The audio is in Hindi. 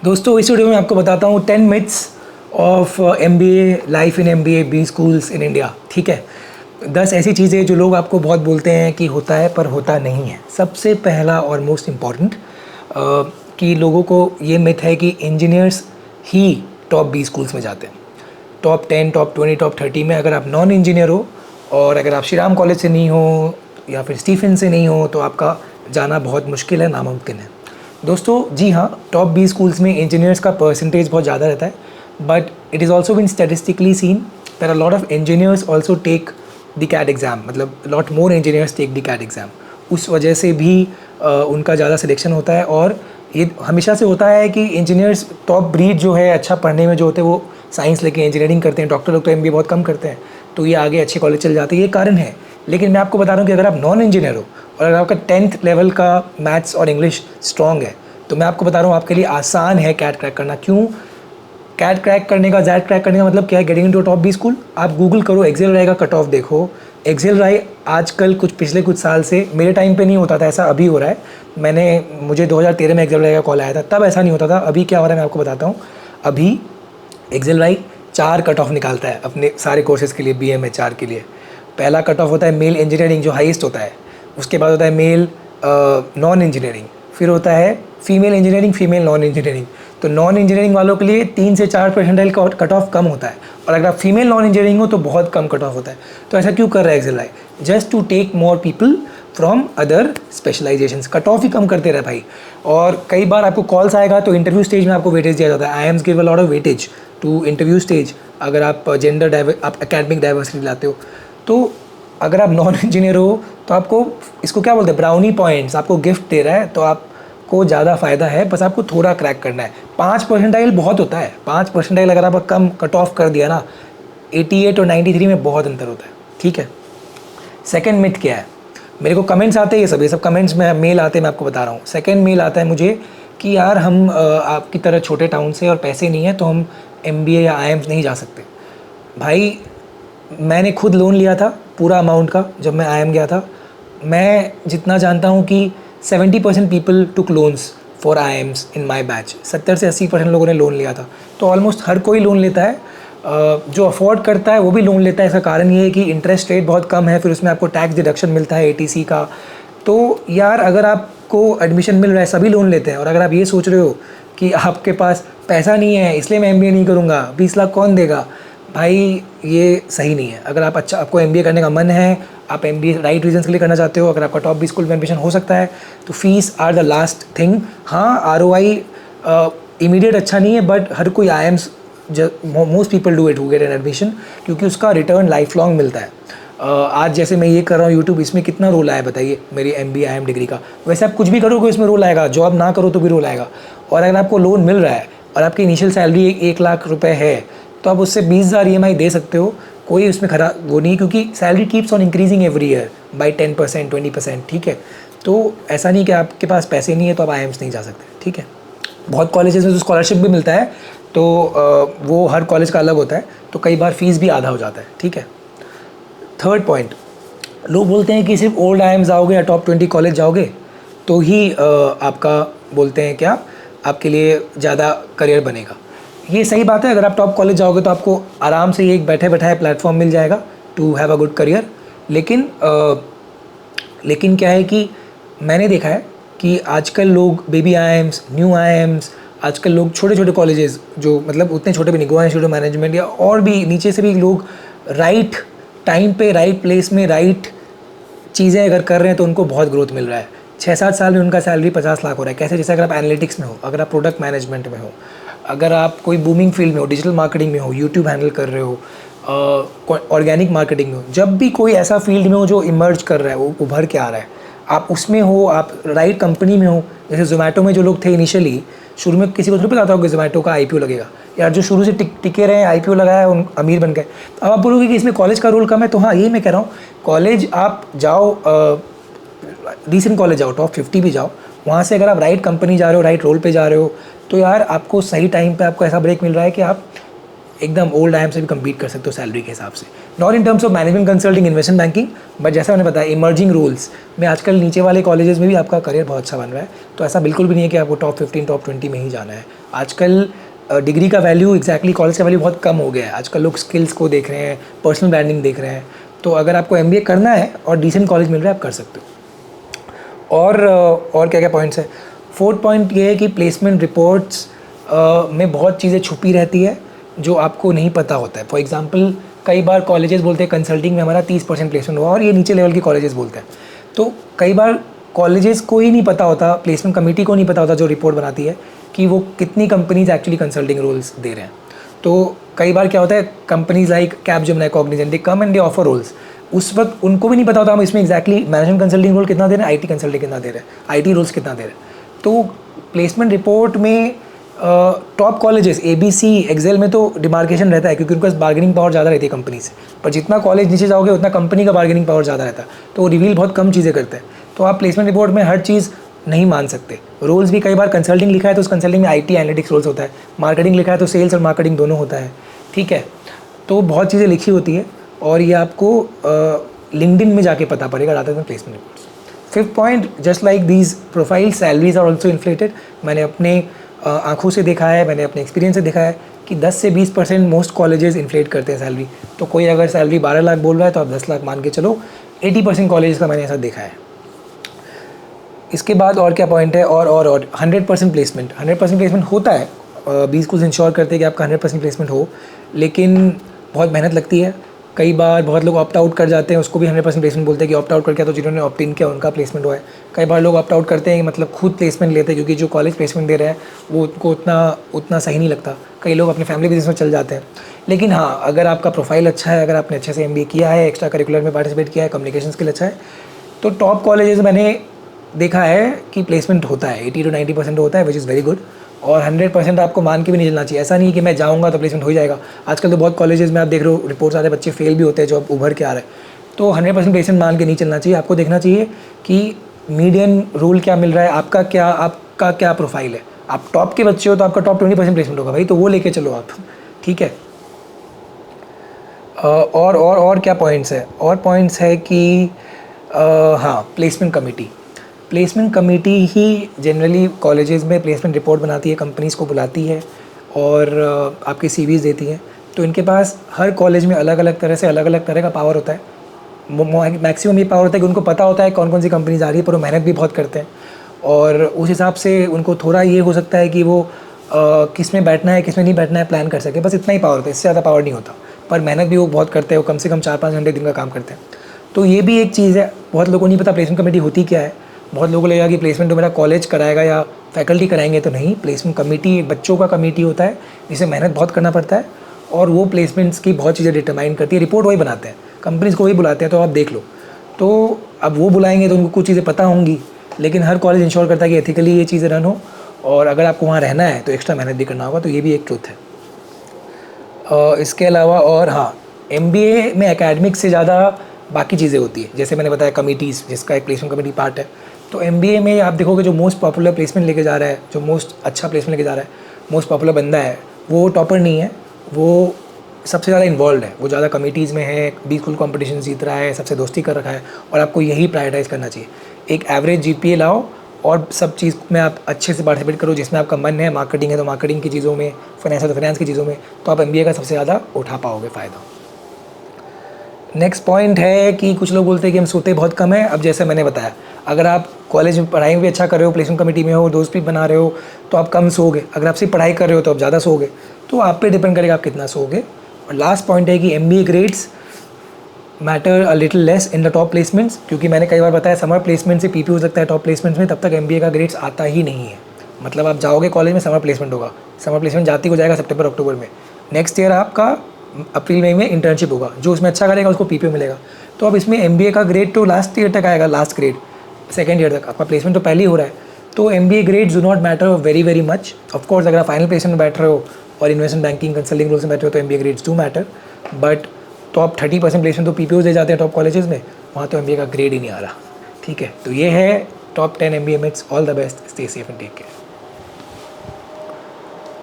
दोस्तों इस वीडियो में आपको बताता हूँ 10 myths of MBA life in MBA B schools in India. ठीक है, 10 ऐसी चीज़ें जो लोग आपको बहुत बोलते हैं कि होता है पर होता नहीं है। सबसे पहला और मोस्ट इम्पॉर्टेंट कि लोगों को ये मिथ है कि इंजीनियर्स ही टॉप बी स्कूल्स में जाते हैं। टॉप 10, टॉप 20, टॉप 30 में अगर आप नॉन इंजीनियर हो और अगर आप श्रीराम कॉलेज से नहीं हो या फिर स्टीफन से नहीं हो तो आपका जाना बहुत मुश्किल है, नामुमकिन है। दोस्तों जी हाँ, टॉप बी स्कूल्स में इंजीनियर्स का परसेंटेज बहुत ज़्यादा रहता है, but it is also been statistically seen that a lot of engineers also take the CAT exam, मतलब lot more engineers take the CAT exam. उस वजह से भी उनका ज़्यादा सिलेक्शन होता है। और ये हमेशा से होता है कि इंजीनियर्स टॉप ब्रीड जो है, अच्छा पढ़ने में जो होते हैं वो साइंस लेके इंजीनियरिंग करते हैं। डॉक्टर लोग तो MBA बहुत कम करते हैं, तो ये आगे अच्छे कॉलेज चल जाते हैं, ये कारण है। लेकिन मैं आपको बता रहा हूँ कि अगर आप नॉन इंजीनियर हो और अगर आपका 10th लेवल का मैथ्स और इंग्लिश स्ट्रॉन्ग है तो मैं आपको बता रहा हूँ आपके लिए आसान है कैट क्रैक करना। क्यों? कैट क्रैक करने का, जैट क्रैक करने का मतलब क्या है? Getting into top B school. आप गूगल करो, एक्सेल राय का कट ऑफ देखो। एक्सेल राय आजकल पिछले कुछ साल से, मेरे टाइम पे नहीं होता था ऐसा, अभी हो रहा है। मुझे 2013 में एक्सेल राय का कॉल आया था, तब ऐसा नहीं होता था। अभी क्या हो रहा है मैं आपको बताता हूँ। अभी एक्सेल राय 4 कट ऑफ निकालता है अपने सारे कोर्सेज के लिए, BM HR के लिए। पहला कट ऑफ होता है मेल इंजीनियरिंग, जो हाईएस्ट होता है। उसके बाद होता है मेल नॉन इंजीनियरिंग, फिर होता है female engineering, female non engineering. तो नॉन इंजीनियरिंग वालों के लिए 3 से 4 परसेंटाइल का कट ऑफ कम होता है, और अगर आप फीमेल नॉन इंजीनियरिंग हो तो बहुत कम कट ऑफ होता है। तो ऐसा क्यों कर रहा है XLRI? Just to take more people from other specialisations. Cut off ही कम करते रहे भाई। और कई बार आपको कॉल्स आएगा तो इंटरव्यू स्टेज में आपको वेटेज दिया जाता है। IIMs give a lot of weightage to interview stage. अगर आप आप एकेडमिक डाइवर्सिटी लाते हो, तो अगर आप नॉन इंजीनियर हो तो आपको, इसको क्या बोलते हैं, ब्राउनी पॉइंट्स आपको गिफ्ट दे रहा है, तो आपको ज़्यादा फ़ायदा है। बस आपको थोड़ा क्रैक करना है। 5 परसेंटाइल बहुत होता है। 5 परसेंटाइल अगर आप कम कट ऑफ कर दिया ना, 88 और 93 में बहुत अंतर होता है। ठीक है। सेकेंड मिथ क्या है? मेरे को कमेंट्स आते हैं, ये सब कमेंट्स में मेल आते हैं, मैं आपको बता रहा हूँ। सेकेंड मेल आता है मुझे कि यार हम आपकी तरह छोटे टाउन से और पैसे नहीं है तो हम MBA या IIMs नहीं जा सकते। भाई मैंने खुद लोन लिया था पूरा अमाउंट का जब मैं IIM गया था। मैं जितना जानता हूँ कि 70% people took loans for IIMs in my batch. 70 से 80% लोगों ने लोन लिया था। तो ऑलमोस्ट हर कोई लोन लेता है, जो अफोर्ड करता है वो भी लोन लेता है। इसका कारण ये है कि इंटरेस्ट रेट बहुत कम है, फिर उसमें आपको टैक्स डिडक्शन मिलता है ATC का। तो यार अगर आपको एडमिशन मिल रहा है, सभी लोन लेते हैं, और अगर आप ये सोच रहे हो कि आपके पास पैसा नहीं है इसलिए मैं MBA नहीं करूँगा, 20 लाख कौन देगा, भाई ये सही नहीं है। अगर आपको MBA करने का मन है, आप MBA राइट रीजन्स के लिए करना चाहते हो, अगर आपका टॉप बी स्कूल में एडमिशन हो सकता है तो fees are the last thing. हाँ, ROI इमीडिएट अच्छा नहीं है, बट हर कोई IIMs, most people do it to get an admission, क्योंकि उसका रिटर्न लाइफ लॉन्ग मिलता है। आज जैसे मैं ये कर रहा हूँ यूट्यूब, इसमें कितना रोल आया बताइए मेरी MBA IIM डिग्री का। वैसे आप कुछ भी करोगे इसमें रोल आएगा, जॉब ना करो तो भी रोल आएगा। और अगर आपको लोन मिल रहा है और आपकी इनिशियल सैलरी 1 लाख रुपए है तो आप उससे 20,000 EMI दे सकते हो। कोई उसमें खराब वो नहीं, क्योंकि salary keeps on increasing every year by 10%, 20%। ठीक है, तो ऐसा नहीं कि आपके पास पैसे नहीं है तो आप IIMs नहीं जा सकते। ठीक है, बहुत कॉलेजेस में तो स्कॉलरशिप भी मिलता है, तो वो हर कॉलेज का अलग होता है, तो कई बार फीस भी आधा हो जाता है। ठीक है। थर्ड पॉइंट, लोग बोलते हैं कि सिर्फ ओल्ड IIMs जाओगे या टॉप 20 कॉलेज जाओगे तो ही आपका, बोलते हैं क्या, आपके लिए ज़्यादा करियर बनेगा। ये सही बात है। अगर आप टॉप कॉलेज जाओगे तो आपको आराम से ये एक बैठे बैठाए प्लेटफॉर्म मिल जाएगा to have a good career. लेकिन क्या है कि मैंने देखा है कि आजकल लोग बेबी IIMs, न्यू IIMs, आजकल लोग छोटे छोटे कॉलेजेस, जो मतलब उतने छोटे भी नहीं, गोवा इंस्टीट्यूट ऑफ मैनेजमेंट या और भी नीचे से भी लोग राइट टाइम पे राइट प्लेस में राइट चीज़ें अगर कर रहे हैं तो उनको बहुत ग्रोथ मिल रहा है। 6-7 साल में उनका सैलरी 50 लाख हो रहा है। कैसे? जैसे अगर आप एनालिटिक्स में हो, अगर आप प्रोडक्ट मैनेजमेंट में हो, अगर आप कोई बूमिंग फील्ड में हो, डिजिटल मार्केटिंग में हो, यूट्यूब हैंडल कर रहे हो, ऑर्गेनिक मार्केटिंग में हो, जब भी कोई ऐसा फील्ड में हो जो इमर्ज कर रहा है, वो उभर के आ रहा है, आप उसमें हो, आप राइट कंपनी में हो। जैसे जोमेटो में जो लोग थे इनिशियली, शुरू में किसी को थोड़ी पता था कि जोमेटो का IPO लगेगा। यार जो शुरू से टिके रहे, IPO लगाया, उन अमीर बन गए। अब आप बोलोगे कि इसमें कॉलेज का रोल कम है, तो हाँ, यही मैं कह रहा हूँ। कॉलेज आप जाओ, डिसेंट कॉलेज जाओ, टॉप 50 भी जाओ, वहाँ से अगर आप राइट कंपनी जा रहे हो, राइट रोल पे जा रहे हो, तो यार आपको सही टाइम पे आपको ऐसा ब्रेक मिल रहा है कि आप एकदम ओल्ड IIM से भी कम्पीट कर सकते हो सैलरी के हिसाब से। Not in terms of management consulting, investment banking, but जैसा मैंने बताया इमर्जिंग रोल्स में आजकल नीचे वाले कॉलेजेस में भी आपका करियर बहुत अच्छा बन रहा है। तो ऐसा बिल्कुल भी नहीं है कि आपको टॉप 15 टॉप 20 में ही जाना है। आजकल डिग्री का वैल्यू एग्जैक्टली कॉलेज का वैल्यू बहुत कम हो गया है। आजकल लोग स्किल्स को देख रहे हैं, पर्सनल ब्रांडिंग देख रहे हैं। तो अगर आपको MBA करना है और डिसेंट कॉलेज मिल रहा है आप कर सकते हो। और क्या क्या पॉइंट्स है। 4th पॉइंट ये है कि प्लेसमेंट रिपोर्ट्स में बहुत चीज़ें छुपी रहती है जो आपको नहीं पता होता है। फॉर एग्जांपल कई बार कॉलेजेस बोलते हैं कंसल्टिंग में हमारा 30% प्लेसमेंट हुआ, और ये नीचे लेवल के कॉलेजेस बोलते हैं। तो कई बार कॉलेजेस को ही नहीं पता होता, प्लेसमेंट कमेटी को नहीं पता होता जो रिपोर्ट बनाती है, कि वो कितनी कंपनीज एक्चुअली कंसल्टिंग रोल्स दे रहे हैं। तो कई बार क्या होता है, companies like Capgemini, Cognizant, they come and they offer roles. उस वक्त उनको भी नहीं पता होता हम इसमें एग्जैक्टली मैनेजमेंट कंसल्टिंग रोल कितना दे रहे हैं, IT कंसल्टिंग कितना दे रहे हैं, IT रोल्स कितना दे रहे हैं। तो प्लेसमेंट रिपोर्ट में टॉप कॉलेजेस ABC एक्सेल में तो डिमार्केशन रहता है, क्योंकि उनके पास बार्गेनिंग पावर ज़्यादा रहती है कंपनी से। पर जितना कॉलेज नीचे जाओगे उतना कंपनी का बार्गेनिंग पावर ज़्यादा रहता है, तो वो रिवील बहुत कम चीज़ें करते हैं। तो आप प्लेसमेंट रिपोर्ट में हर चीज़ नहीं मान सकते। रोल्स भी कई बार कंसल्टिंग लिखा है तो उस कंसल्टिंग में IT एनालिटिक्स रोल्स होता है, मार्केटिंग लिखा है तो सेल्स और मार्केटिंग दोनों होता है, ठीक है। तो बहुत चीज़ें लिखी होती है और ये आपको लिंक्डइन में जाके पता पड़ेगा rather than placement reports. 5th point, just like these profile salaries are also inflated. मैंने अपने आंखों से देखा है, मैंने अपने एक्सपीरियंस से देखा है कि 10 से 20% मोस्ट कॉलेजेस इन्फ्लेट करते हैं सैलरी। तो कोई अगर सैलरी 12 लाख बोल रहा है तो आप 10 लाख मान के चलो। 80% कॉलेज का मैंने ऐसा देखा है। इसके बाद और क्या पॉइंट है, और 100% प्लेसमेंट। 100% प्लेसमेंट होता है, 20 कुछ इंश्योर करते हैं कि आपका 100% प्लेसमेंट हो, लेकिन बहुत मेहनत लगती है। कई बार बहुत लोग ऑप्ट आउट कर जाते हैं, उसको भी 100% प्लेसमेंट बोलते हैं कि ऑप्ट आउट करके, तो जिन्होंने ऑप्ट इन किया उनका प्लेसमेंट हुआ है। कई बार लोग ऑप्ट आउट करते हैं, मतलब खुद प्लेसमेंट लेते हैं, क्योंकि जो कॉलेज प्लेसमेंट दे रहे हैं वो उनको उतना सही नहीं लगता। कई लोग अपने फैमिली बिजनेस में चल जाते हैं। लेकिन हाँ, अगर आपका प्रोफाइल अच्छा है, अगर आपने अच्छे से MBA किया है, एक्स्ट्रा करिकुलर में पार्टिसिपेट किया है, कम्युनिकेशन स्किल अच्छा है, तो टॉप कॉलेजेस मैंने देखा है कि प्लेसमेंट होता है, 80 to 90% होता है, विच इज़ वेरी गुड। और 100% आपको मान के भी नहीं चलना चाहिए। ऐसा नहीं है कि मैं जाऊंगा तो प्लेसमेंट हो ही जाएगा। आजकल तो बहुत कॉलेजेस में आप देख रहे हो रिपोर्ट्स आ रहे हैं, बच्चे फेल भी होते हैं जो अब उभर के आ रहे हैं। तो 100% प्लेसमेंट मान के नहीं चलना चाहिए। आपको देखना चाहिए कि मीडियन रोल क्या मिल रहा है, आपका क्या प्रोफाइल है। आप टॉप के बच्चे हो तो आपका टॉप 20% प्लेसमेंट होगा भाई, तो वो लेके चलो आप, ठीक है। और क्या पॉइंट्स है, और पॉइंट्स है कि हाँ, प्लेसमेंट कमेटी ही जनरली कॉलेजेस में प्लेसमेंट रिपोर्ट बनाती है, कंपनीज़ को बुलाती है और आपके CVs देती है। तो इनके पास हर कॉलेज में अलग अलग तरह का पावर होता है। मैक्सिमम ये पावर होता है कि उनको पता होता है कौन कौन सी कंपनीज आ रही है, पर वो मेहनत भी बहुत करते हैं और उस हिसाब से उनको थोड़ा ये हो सकता है कि वो किस में बैठना है किस में नहीं बैठना है प्लान कर सके। बस इतना ही पावर होता है, इससे ज़्यादा पावर नहीं होता। पर मेहनत भी वो बहुत करते हैं, वो कम से कम 4-5 घंटे दिन का काम करते हैं। तो ये भी एक चीज़ है, बहुत लोगों को नहीं पता प्लेसमेंट कमेटी होती क्या है। बहुत लोगों को लगेगा कि प्लेसमेंट तो मेरा कॉलेज कराएगा या फैकल्टी कराएंगे, तो नहीं। प्लेसमेंट कमेटी बच्चों का कमेटी होता है, जिसे मेहनत बहुत करना पड़ता है और वो प्लेसमेंट्स की बहुत चीज़ें डिटरमाइन करती है। रिपोर्ट वही बनाते हैं, कंपनीज़ को वही बुलाते हैं, तो आप देख लो। तो अब वो बुलाएंगे तो उनको कुछ चीज़ें पता होंगी, लेकिन हर कॉलेज इंश्योर करता है कि एथिकली ये चीज़ें रन हो, और अगर आपको वहाँ रहना है तो एक्स्ट्रा मेहनत भी करना होगा। तो ये भी एक ट्रुथ है। इसके अलावा और हाँ, MBA में एकेडमिक्स से ज़्यादा बाकी चीज़ें होती है। जैसे मैंने बताया कमिटीज़, जिसका एक प्लेसमेंट कमेटी पार्ट है। तो MBA में आप देखोगे जो मोस्ट पॉपुलर प्लेसमेंट लेके जा रहा है, जो मोस्ट अच्छा प्लेसमेंट लेके जा रहा है, मोस्ट पॉपुलर बंदा है, वो टॉपर नहीं है, वो सबसे ज़्यादा इन्वॉल्व है, वो ज़्यादा कमिटीज़ में है, 20 स्कूल कॉम्पिटिशन जीत रहा है, सबसे दोस्ती कर रखा है, और आपको यही प्रायोरिटाइज़ करना चाहिए। एक एवरेज GPA लाओ और सब चीज़ में आप अच्छे से पार्टिसिपेट करो जिसमें आपका मन है। मार्केटिंग है तो मार्केटिंग की चीज़ों में, फाइनेंस है तो फाइनेंस की चीज़ों में, तो आप MBA का सबसे ज़्यादा उठा पाओगे फ़ायदा। नेक्स्ट पॉइंट है कि कुछ लोग बोलते हैं कि हम सोते बहुत कम है। अब जैसे मैंने बताया, अगर आप कॉलेज में पढ़ाई में भी अच्छा कर रहे हो, प्लेसमेंट कमेटी में हो, दोस्त भी बना रहे हो, तो आप कम सोओगे। अगर आप सिर्फ पढ़ाई कर रहे हो तो आप ज़्यादा सोओगे। तो आप पे डिपेंड करेगा आप कितना सोओगे। और लास्ट पॉइंट है कि MBA grades matter a little less in the top placements, क्योंकि मैंने कई बार बताया समर प्लेसमेंट से PP हो सकता है टॉप प्लेसमेंट्स में, तब तक MBA का ग्रेड्स आता ही नहीं है। मतलब आप जाओगे कॉलेज में, समर प्लेसमेंट होगा, समर प्लेसमेंट जाती हो जाएगा सितंबर अक्टूबर में, नेक्स्ट ईयर आपका अप्रैल मई में इंटर्नशिप होगा, जो उसमें अच्छा करेगा उसको PP मिलेगा। तो अब इसमें MBA का ग्रेड तो लास्ट ईयर तक आएगा, लास्ट ग्रेड सेकेंड ईयर तक, आपका प्लेसमेंट तो पहले ही हो रहा है। तो MBA grades do not matter very much. Of course अगर आप फाइनल प्लेसमेंट में बैठ रहे हो और इन्वेस्टमेंट बैंकिंग कंसल्टिंग रोल्स में बैठ रहे हो तो MBA grades do matter, but top 30% placement तो PPOs दे जाते हैं टॉप कॉलेजेस में, वहाँ तो MBA का ग्रेड ही नहीं आ रहा। ठीक है, तो ये है top 10 MBA myths. All the best, stay safe and take care.